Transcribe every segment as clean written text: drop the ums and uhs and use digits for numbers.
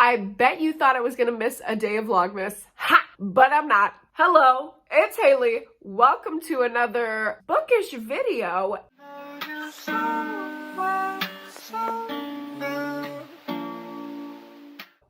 I bet you thought I was gonna miss a day of Vlogmas. Ha! But I'm not. Hello, it's Haley. Welcome to another bookish video.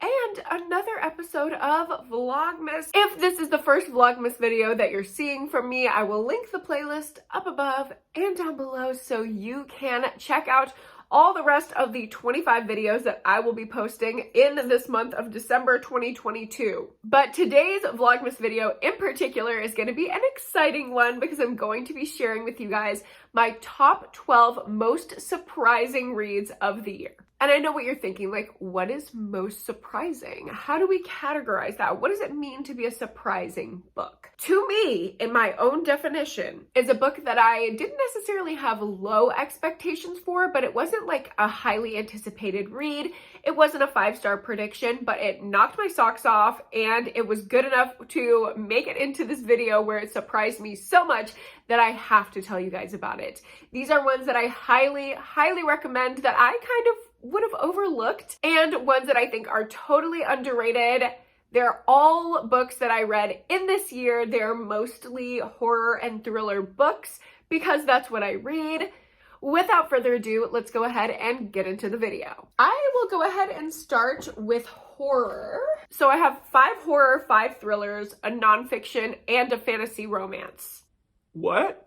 And another episode of Vlogmas. If this is the first Vlogmas video that you're seeing from me, I will link the playlist up above and down below so you can check out all the rest of the 25 videos that I will be posting in this month of December 2022. But today's Vlogmas video in particular is going to be an exciting one because I'm going to be sharing with you guys my top 12 most surprising reads of the year. And I know what you're thinking, like, what is most surprising? How do we categorize that? What does it mean to be a surprising book? To me, in my own definition, is a book that I didn't necessarily have low expectations for, but it wasn't like a highly anticipated read. It wasn't a 5-star prediction, but it knocked my socks off and it was good enough to make it into this video where it surprised me so much that I have to tell you guys about it. These are ones that I highly, highly recommend that I kind of would have overlooked, and ones that I think are totally underrated. They're all books that I read in this year. They're mostly horror and thriller books because that's what I read. Without further ado, let's go ahead and get into the video. I will go ahead and start with horror. So I have 5 horror, 5 thrillers, a nonfiction, and a fantasy romance. What?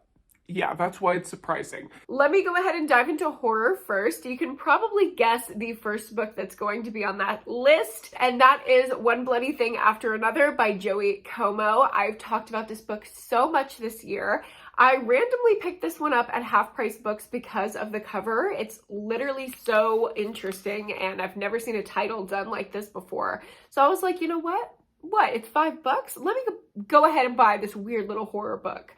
Yeah, that's why it's surprising. Let me go ahead and dive into horror first. You can probably guess the first book that's going to be on that list, and that is One Bloody Thing After Another by Joey Como. I've talked about this book so much this year. I randomly picked this one up at Half Price Books because of the cover. It's literally so interesting, and I've never seen a title done like this before. So I was like, you know what? It's $5? Let me go ahead and buy this weird little horror book.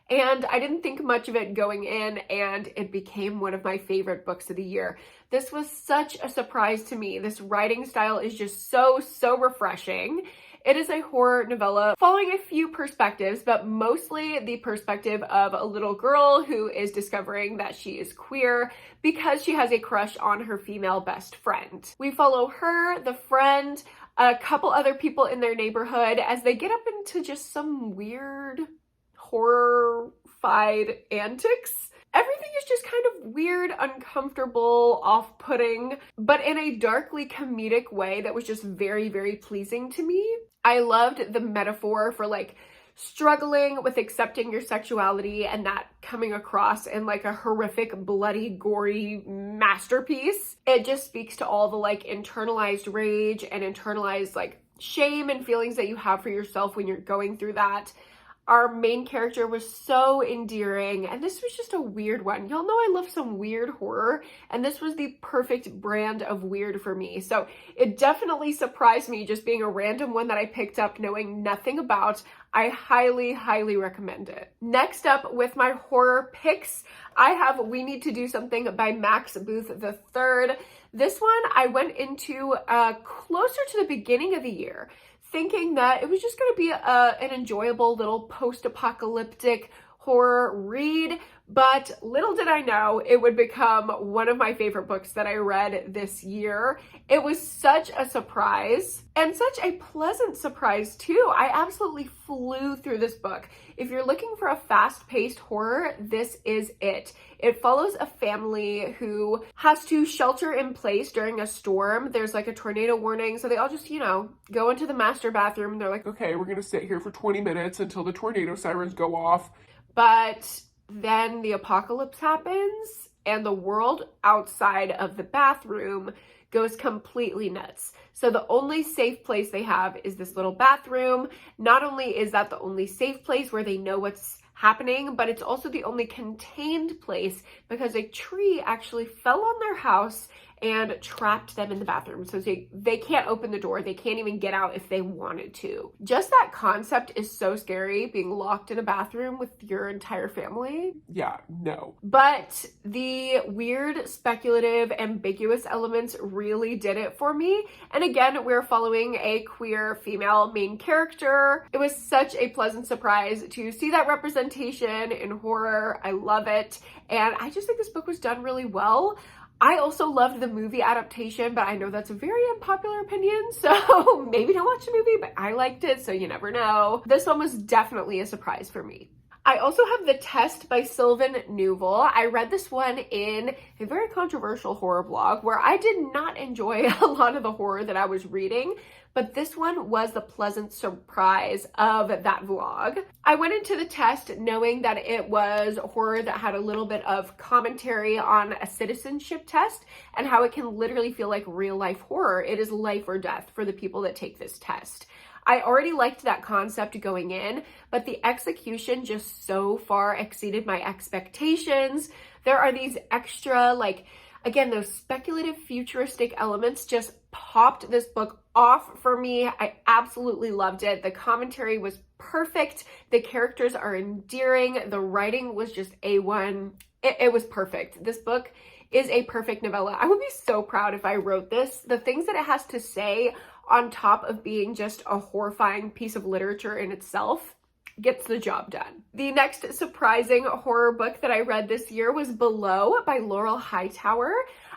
And I didn't think much of it going in, and it became one of my favorite books of the year. This was such a surprise to me. This writing style is just so refreshing. It is a horror novella following a few perspectives, but mostly the perspective of a little girl who is discovering that she is queer because she has a crush on her female best friend. We follow her, the friend, a couple other people in their neighborhood as they get up into just some weird horror-fied antics. Everything is just kind of weird, uncomfortable, off-putting, but in a darkly comedic way that was just very, very pleasing to me. I loved the metaphor for like struggling with accepting your sexuality and that coming across in like a horrific, bloody, gory masterpiece. It just speaks to all the like internalized rage and internalized like shame and feelings that you have for yourself when you're going through that. Our main character was so endearing, and this was just a weird one. Y'all know I love some weird horror, and this was the perfect brand of weird for me. So it definitely surprised me just being a random one that I picked up knowing nothing about. I highly, highly recommend it. Next up with my horror picks, I have We Need to Do Something by Max Booth III. This one I went into closer to the beginning of the year, thinking that it was just going to be an enjoyable little post-apocalyptic horror read, but little did I know it would become one of my favorite books that I read this year. It was such a surprise, and such a pleasant surprise too. I absolutely flew through this book. If you're looking for a fast-paced horror, this is it. It follows a family who has to shelter in place during a storm. There's like a tornado warning, so they all just, go into the master bathroom and they're like, okay, we're gonna sit here for 20 minutes until the tornado sirens go off. But then the apocalypse happens and the world outside of the bathroom goes completely nuts. So the only safe place they have is this little bathroom. Not only is that the only safe place where they know what's happening, but it's also the only contained place because a tree actually fell on their house and trapped them in the bathroom. So they can't open the door. They can't even get out if they wanted to. Just that concept is so scary, being locked in a bathroom with your entire family. Yeah, no. But the weird, speculative, ambiguous elements really did it for me. And again, we're following a queer female main character. It was such a pleasant surprise to see that representation in horror. I love it. And I just think this book was done really well. I also loved the movie adaptation, but I know that's a very unpopular opinion, so maybe don't watch the movie, but I liked it, so you never know. This one was definitely a surprise for me. I also have The Test by Sylvan Newell. I read this one in a very controversial horror blog where I did not enjoy a lot of the horror that I was reading, but this one was the pleasant surprise of that vlog. I went into The Test knowing that it was horror that had a little bit of commentary on a citizenship test and how it can literally feel like real life horror. It is life or death for the people that take this test. I already liked that concept going in, but the execution just so far exceeded my expectations. There are these extra, again, those speculative futuristic elements just popped this book off for me. I absolutely loved it. The commentary was perfect. The characters are endearing. The writing was just A1. It was perfect. This book is a perfect novella. I would be so proud if I wrote this. The things that it has to say on top of being just a horrifying piece of literature in itself gets the job done. The next surprising horror book that I read this year was Below by Laurel Hightower.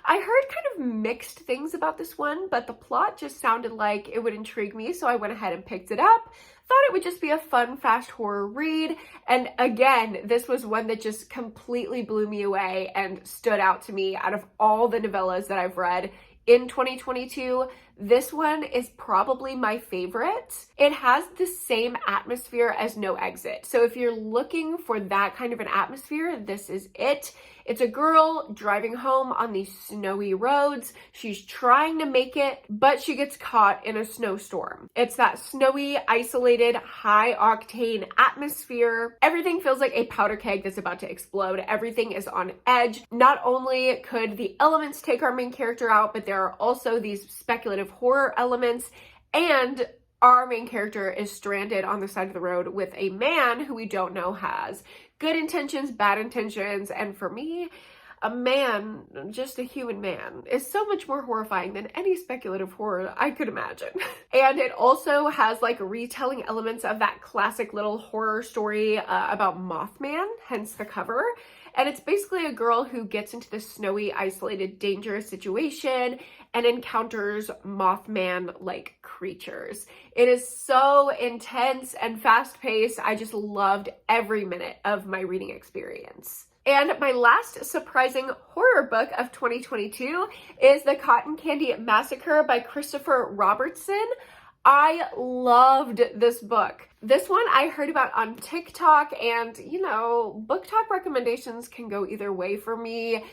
I heard kind of mixed things about this one, but the plot just sounded like it would intrigue me, so I went ahead and picked it up. Thought it would just be a fun, fast horror read, and again, this was one that just completely blew me away and stood out to me out of all the novellas that I've read in 2022. This one is probably my favorite. It has the same atmosphere as No Exit. So if you're looking for that kind of an atmosphere, this is it. It's a girl driving home on these snowy roads. She's trying to make it, but she gets caught in a snowstorm. It's that snowy, isolated, high octane atmosphere. Everything feels like a powder keg that's about to explode. Everything is on edge. Not only could the elements take our main character out, but there are also these speculative horror elements, and our main character is stranded on the side of the road with a man who we don't know has good intentions, bad intentions, and for me, a man, just a human man, is so much more horrifying than any speculative horror I could imagine. And it also has retelling elements of that classic little horror story about Mothman, hence the cover. And it's basically a girl who gets into this snowy, isolated, dangerous situation and encounters Mothman-like creatures. It is so intense and fast-paced. I just loved every minute of my reading experience. And my last surprising horror book of 2022 is The Cotton Candy Massacre by Christopher Robertson. I loved this book. This one I heard about on TikTok, and book talk recommendations can go either way for me.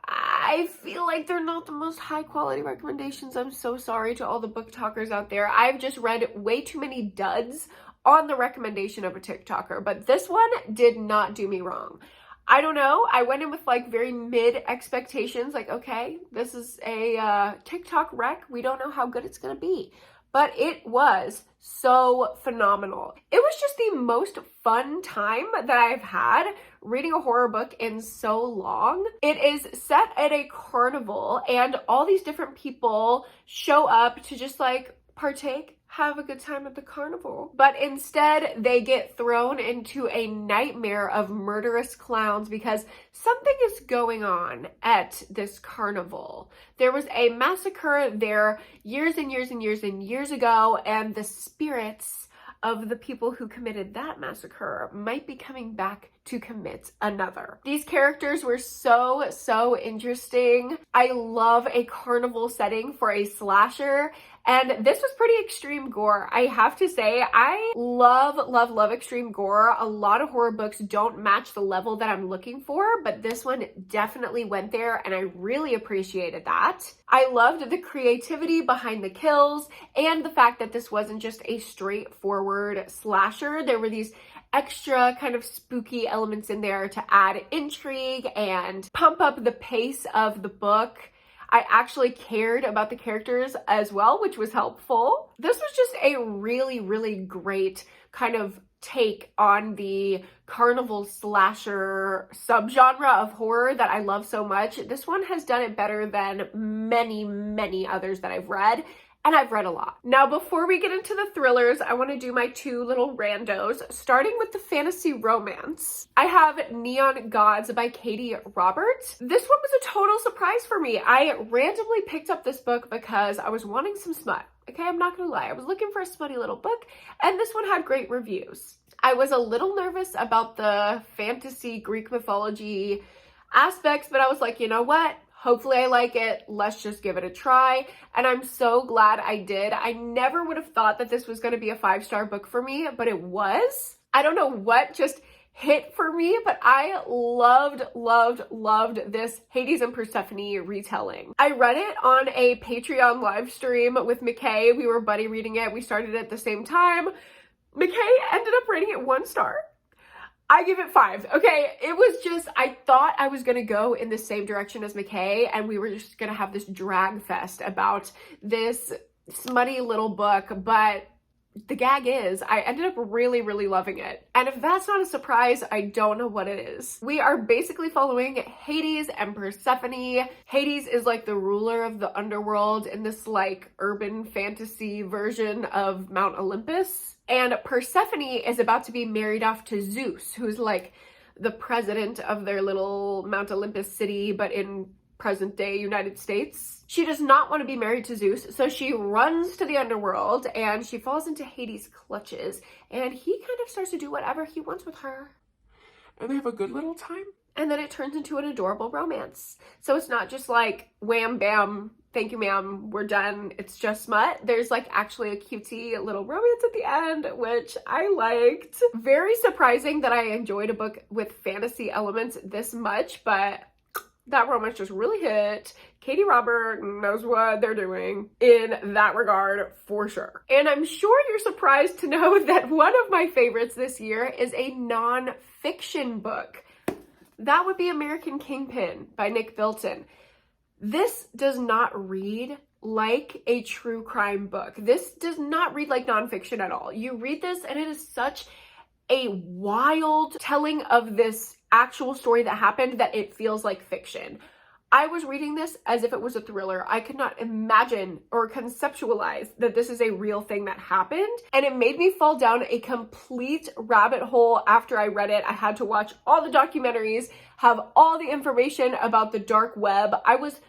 I feel like they're not the most high quality recommendations. I'm so sorry to all the book talkers out there. I've just read way too many duds on the recommendation of a TikToker, but this one did not do me wrong. I don't know. I went in with very mid expectations, okay, this is a TikTok rec. We don't know how good it's going to be. But it was so phenomenal. It was just the most fun time that I've had reading a horror book in so long. It is set at a carnival, and all these different people show up to just partake, have a good time at the carnival. But instead, they get thrown into a nightmare of murderous clowns because something is going on at this carnival. There was a massacre there years and years and years and years ago, and the spirits of the people who committed that massacre might be coming back to commit another. These characters were so interesting. I love a carnival setting for a slasher, and this was pretty extreme gore. I have to say, I love extreme gore. A lot of horror books don't match the level that I'm looking for, but this one definitely went there, and I really appreciated that. I loved the creativity behind the kills and the fact that this wasn't just a straightforward slasher. There were these extra kind of spooky elements in there to add intrigue and pump up the pace of the book. I actually cared about the characters as well, which was helpful. This was just a really great kind of take on the carnival slasher subgenre of horror that I love so much. This one has done it better than many others that I've read. and I've read a lot. Now, before we get into the thrillers, I want to do my two little randos, starting with the fantasy romance. I have Neon Gods by Katie Roberts. This one was a total surprise for me. I randomly picked up this book because I was wanting some smut. Okay, I'm not gonna lie. I was looking for a smutty little book, and this one had great reviews. I was a little nervous about the fantasy Greek mythology aspects, but I was like, you know what? Hopefully I like it. Let's just give it a try. And I'm so glad I did. I never would have thought that this was going to be a 5-star book for me, but it was. I don't know what just hit for me, but I loved this Hades and Persephone retelling. I read it on a Patreon live stream with McKay. We were buddy reading it. We started at the same time. McKay ended up rating it 1 star. I give it 5. Okay, it was just, I thought I was going to go in the same direction as McKay, and we were just going to have this drag fest about this smutty little book, but the gag is, I ended up really loving it. And if that's not a surprise, I don't know what it is. We are basically following Hades and Persephone. Hades is like the ruler of the underworld in this like urban fantasy version of Mount Olympus. And Persephone is about to be married off to Zeus, who's like the president of their little Mount Olympus city, but in present day United States. She does not want to be married to Zeus, so she runs to the underworld and she falls into Hades' clutches, and he kind of starts to do whatever he wants with her. And they have a good little time. And then it turns into an adorable romance. So it's not just like wham bam, thank you ma'am, we're done, it's just smut. There's like actually a cutesy little romance at the end, which I liked. Very surprising that I enjoyed a book with fantasy elements this much, but that romance just really hit. Katie Roberts knows what they're doing in that regard for sure. And I'm sure you're surprised to know that one of my favorites this year is a non-fiction book. That would be American Kingpin by Nick Bilton. This does not read like a true crime book. This does not read like nonfiction at all. You read this and it is such a wild telling of this actual story that happened that it feels like fiction. I was reading this as if it was a thriller. I could not imagine or conceptualize that this is a real thing that happened. And it made me fall down a complete rabbit hole after I read it. I had to watch all the documentaries, have all the information about the dark web. I was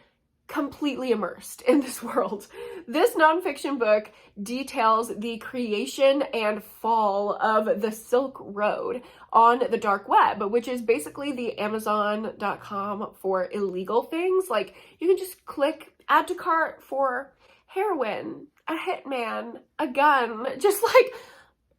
completely immersed in this world. This nonfiction book details the creation and fall of the Silk Road on the dark web, which is basically the Amazon.com for illegal things. Like you can just click add to cart for heroin, a hitman, a gun, just like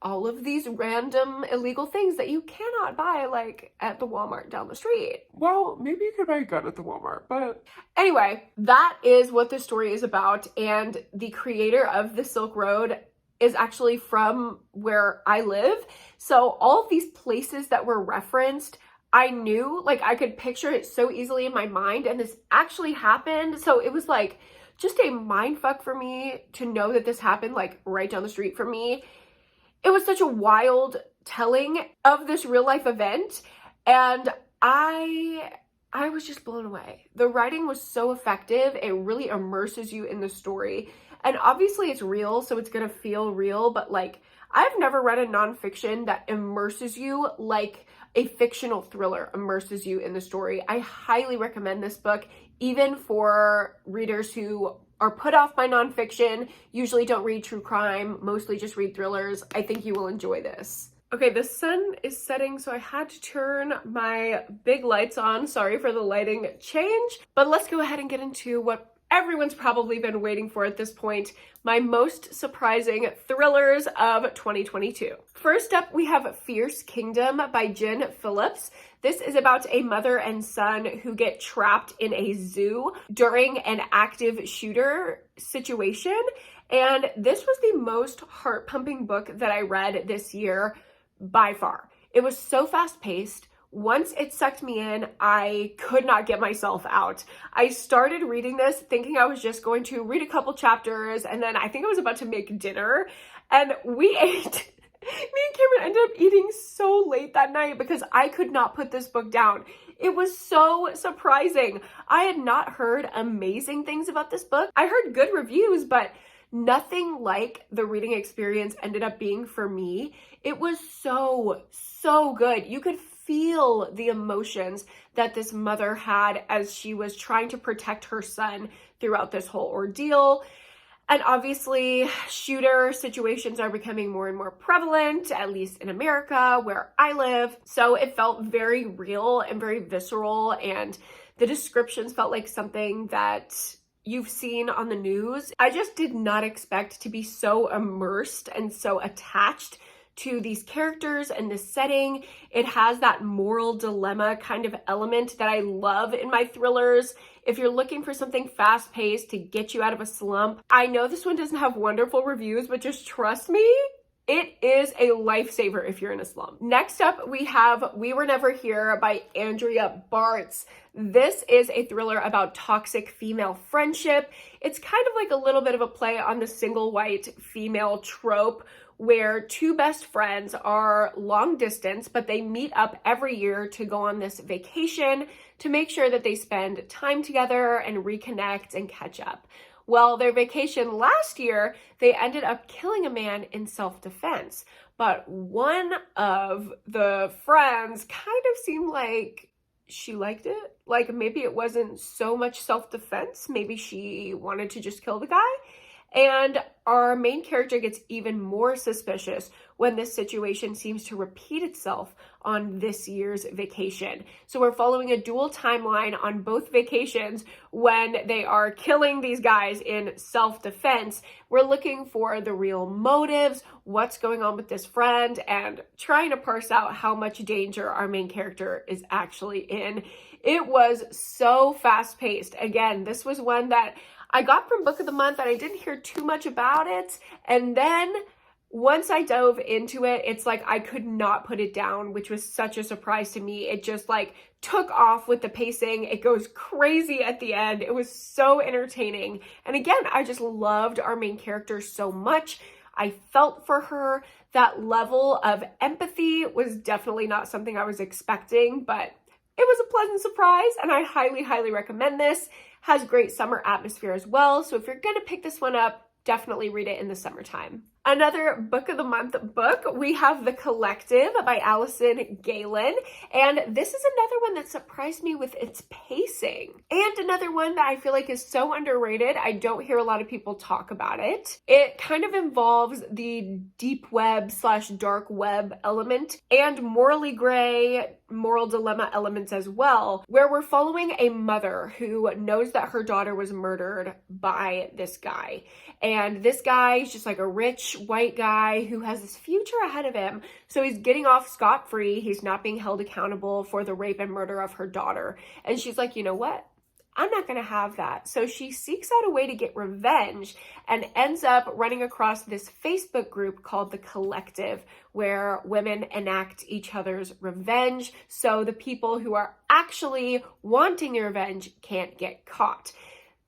all of these random illegal things that you cannot buy like at the Walmart down the street. Well, maybe you could buy a gun at the Walmart, but anyway, that is what this story is about. And the creator of the Silk Road is actually from where I live. So all of these places that were referenced, I knew, like I could picture it so easily in my mind, and this actually happened. So it was like just a mind fuck for me to know that this happened like right down the street from me. It was such a wild telling of this real life event, and I was just blown away. The writing was so effective. It really immerses you in the story. And obviously it's real, so it's gonna feel real, but like I've never read a nonfiction that immerses you like a fictional thriller immerses you in the story. I highly recommend this book, even for readers who are put off by nonfiction, usually don't read true crime, mostly just read thrillers. I think you will enjoy this. Okay, the sun is setting, so I had to turn my big lights on. Sorry for the lighting change, but let's go ahead and get into what everyone's probably been waiting for at this point, my most surprising thrillers of 2022. First up, we have Fierce Kingdom by Jen Phillips. This is about a mother and son who get trapped in a zoo during an active shooter situation. And this was the most heart-pumping book that I read this year by far. It was so fast-paced. Once it sucked me in, I could not get myself out. I started reading this thinking I was just going to read a couple chapters, and then I think I was about to make dinner, and we ate. Me and Cameron ended up eating so late that night because I could not put this book down. It was so surprising. I had not heard amazing things about this book. I heard good reviews, but nothing like the reading experience ended up being for me. It was so good. You could feel the emotions that this mother had as she was trying to protect her son throughout this whole ordeal. And obviously, shooter situations are becoming more and more prevalent, at least in America, where I live. So it felt very real and very visceral, and the descriptions felt like something that you've seen on the news. I just did not expect to be so immersed and so attached to these characters and this setting. It has that moral dilemma kind of element that I love in my thrillers. If you're looking for something fast-paced to get you out of a slump, I know this one doesn't have wonderful reviews, but just trust me, it is a lifesaver if you're in a slump. Next up, we have We Were Never Here by Andrea Bartz. This is a thriller about toxic female friendship. It's kind of like a little bit of a play on the single white female trope, where two best friends are long distance, but they meet up every year to go on this vacation to make sure that they spend time together and reconnect and catch up. Well, their vacation last year, they ended up killing a man in self-defense, but one of the friends kind of seemed like she liked it. Like maybe it wasn't so much self-defense, maybe she wanted to just kill the guy. And our main character gets even more suspicious when this situation seems to repeat itself on this year's vacation. So we're following a dual timeline on both vacations when they are killing these guys in self-defense. We're looking for the real motives, what's going on with this friend, and trying to parse out how much danger our main character is actually in. It was so fast-paced. Again, this was one that I got from Book of the Month and I didn't hear too much about it. And then once I dove into it, it's like I could not put it down, which was such a surprise to me. It just like took off with the pacing. It goes crazy at the end. It was so entertaining. And again, I just loved our main character so much. I felt for her. That level of empathy was definitely not something I was expecting, but it was a pleasant surprise, and I highly recommend this. Has great summer atmosphere as well, so if you're gonna pick this one up, definitely read it in the summertime. Another Book of the Month book, we have The Collective by Allison Galen, and this is another one that surprised me with its pacing, and another one that I feel like is so underrated. I don't hear a lot of people talk about it. It kind of involves the deep web / dark web element and morally gray, moral dilemma elements as well, where we're following a mother who knows that her daughter was murdered by this guy. And this guy is just like a rich white guy who has this future ahead of him. So he's getting off scot-free. He's not being held accountable for the rape and murder of her daughter. And she's like, you know what? I'm not going to have that. So she seeks out a way to get revenge and ends up running across this Facebook group called The Collective, where women enact each other's revenge so the people who are actually wanting the revenge can't get caught.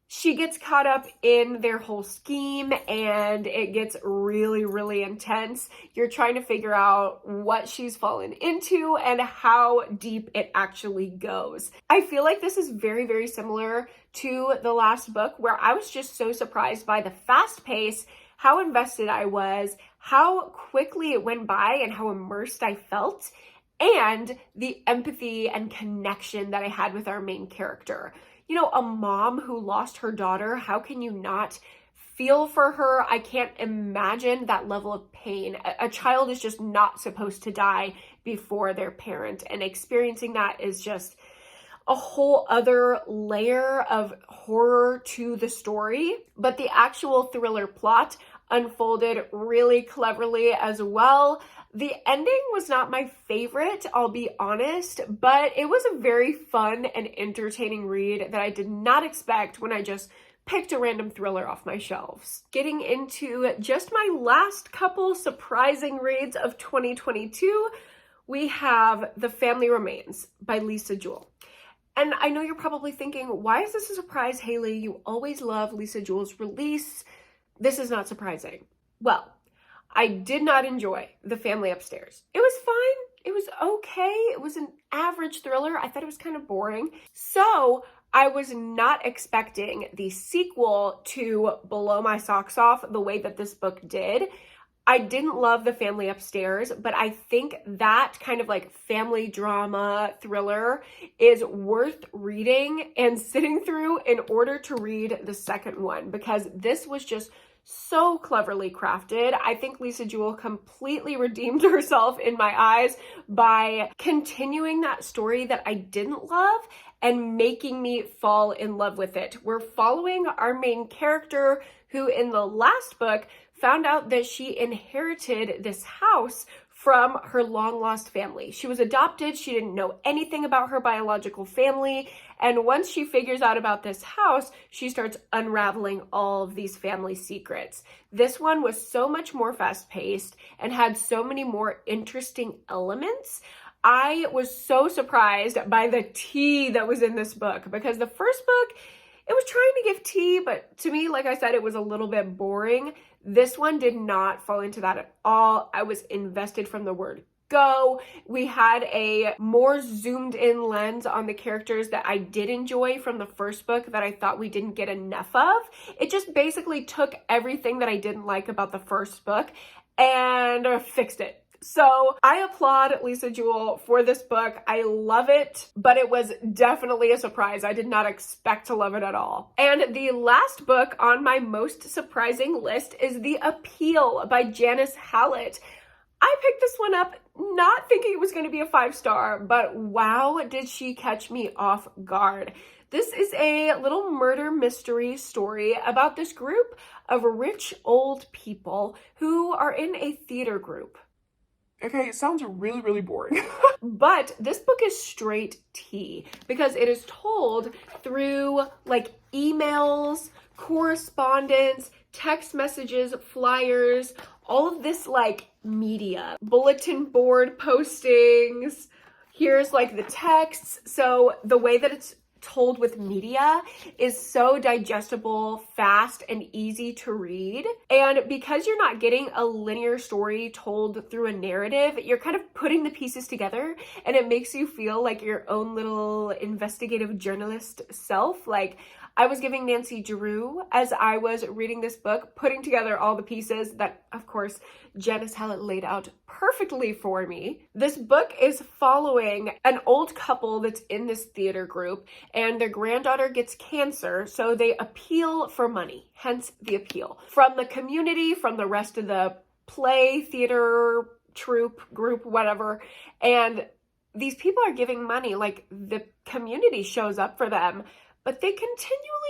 She gets caught up in their whole scheme and it gets really intense. You're trying to figure out what she's fallen into and how deep it actually goes. I feel like this is very similar to the last book, where I was just so surprised by the fast pace, how invested I was, how quickly it went by, and how immersed I felt, and the empathy and connection that I had with our main character. You know, a mom who lost her daughter, how can you not feel for her? I can't imagine that level of pain. A child is just not supposed to die before their parent, and experiencing that is just a whole other layer of horror to the story. But the actual thriller plot unfolded really cleverly as well. The ending was not my favorite, I'll be honest, but it was a very fun and entertaining read that I did not expect when I just picked a random thriller off my shelves. Getting into just my last couple surprising reads of 2022, we have The Family Remains by Lisa Jewell. And I know you're probably thinking, why is this a surprise, Hailey? You always love Lisa Jewell's release. This is not surprising. Well, I did not enjoy The Family Upstairs. It was fine. It was okay. It was an average thriller. I thought it was kind of boring. So I was not expecting the sequel to blow my socks off the way that this book did. I didn't love The Family Upstairs, but I think that kind of like family drama thriller is worth reading and sitting through in order to read the second one, because this was just so cleverly crafted. I think Lisa Jewell completely redeemed herself in my eyes by continuing that story that I didn't love and making me fall in love with it. We're following our main character, who in the last book found out that she inherited this house from her long-lost family. She was adopted. She didn't know anything about her biological family. And once she figures out about this house, she starts unraveling all of these family secrets. This one was so much more fast-paced and had so many more interesting elements. I was so surprised by the tea that was in this book, because the first book, it was trying to give tea, but to me, like I said, it was a little bit boring. This one did not fall into that at all. I was invested from the word go. We had a more zoomed in lens on the characters that I did enjoy from the first book that I thought we didn't get enough of. It just basically took everything that I didn't like about the first book and fixed it. So I applaud Lisa Jewell for this book. I love it, but it was definitely a surprise. I did not expect to love it at all. And the last book on my most surprising list is The Appeal by Janice Hallett. I picked this one up not thinking it was going to be a 5-star, but wow, did she catch me off guard. This is a little murder mystery story about this group of rich old people who are in a theater group. Okay, it sounds really, really boring. But this book is straight tea because it is told through like emails, correspondence, text messages, flyers, all of this like media, bulletin board postings. Here's like the texts. So the way that it's told with media is so digestible, fast, and easy to read. And because you're not getting a linear story told through a narrative, you're kind of putting the pieces together, and it makes you feel like your own little investigative journalist self. Like I was giving Nancy Drew as I was reading this book, putting together all the pieces that, of course, Janice Hallett laid out perfectly for me. This book is following an old couple that's in this theater group, and their granddaughter gets cancer, so they appeal for money, hence the appeal. From the community, from the rest of the play, theater, troupe, group, whatever, and these people are giving money, like the community shows up for them, but they continually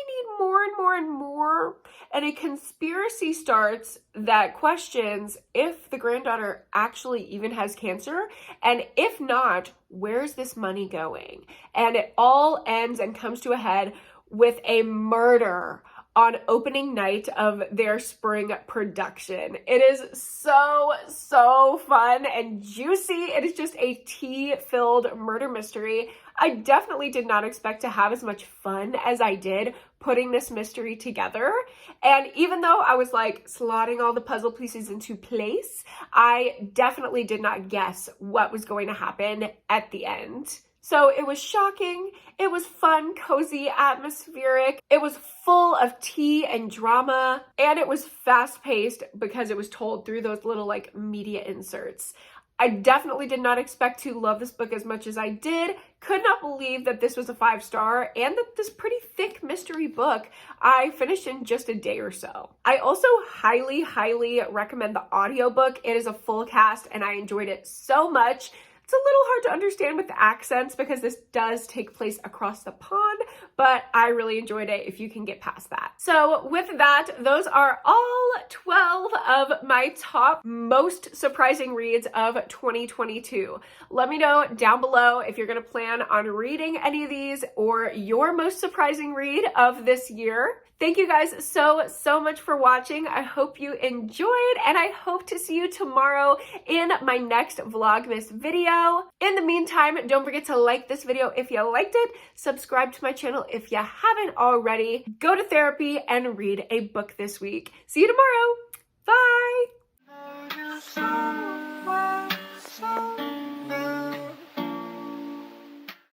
need more and more and more. And a conspiracy starts that questions if the granddaughter actually even has cancer. And if not, where's this money going? And it all ends and comes to a head with a murder on opening night of their spring production. It is so fun and juicy. It is just a tea-filled murder mystery. I definitely did not expect to have as much fun as I did putting this mystery together. And even though I was like slotting all the puzzle pieces into place, I definitely did not guess what was going to happen at the end. So it was shocking, it was fun, cozy, atmospheric, it was full of tea and drama, and it was fast-paced because it was told through those little like media inserts. I definitely did not expect to love this book as much as I did. Could not believe that this was a 5-star and that this pretty thick mystery book I finished in just a day or so. I also highly recommend the audiobook. It is a full cast and I enjoyed it so much. It's a little hard to understand with the accents because this does take place across the pond, but I really enjoyed it if you can get past that. So with that, those are all 12 of my top most surprising reads of 2022. Let me know down below if you're going to plan on reading any of these or your most surprising read of this year. Thank you guys so much for watching. I hope you enjoyed, and I hope to see you tomorrow in my next Vlogmas video. In the meantime, don't forget to like this video if you liked it, subscribe to my channel if you haven't already, go to therapy, and read a book this week. See you tomorrow. Bye!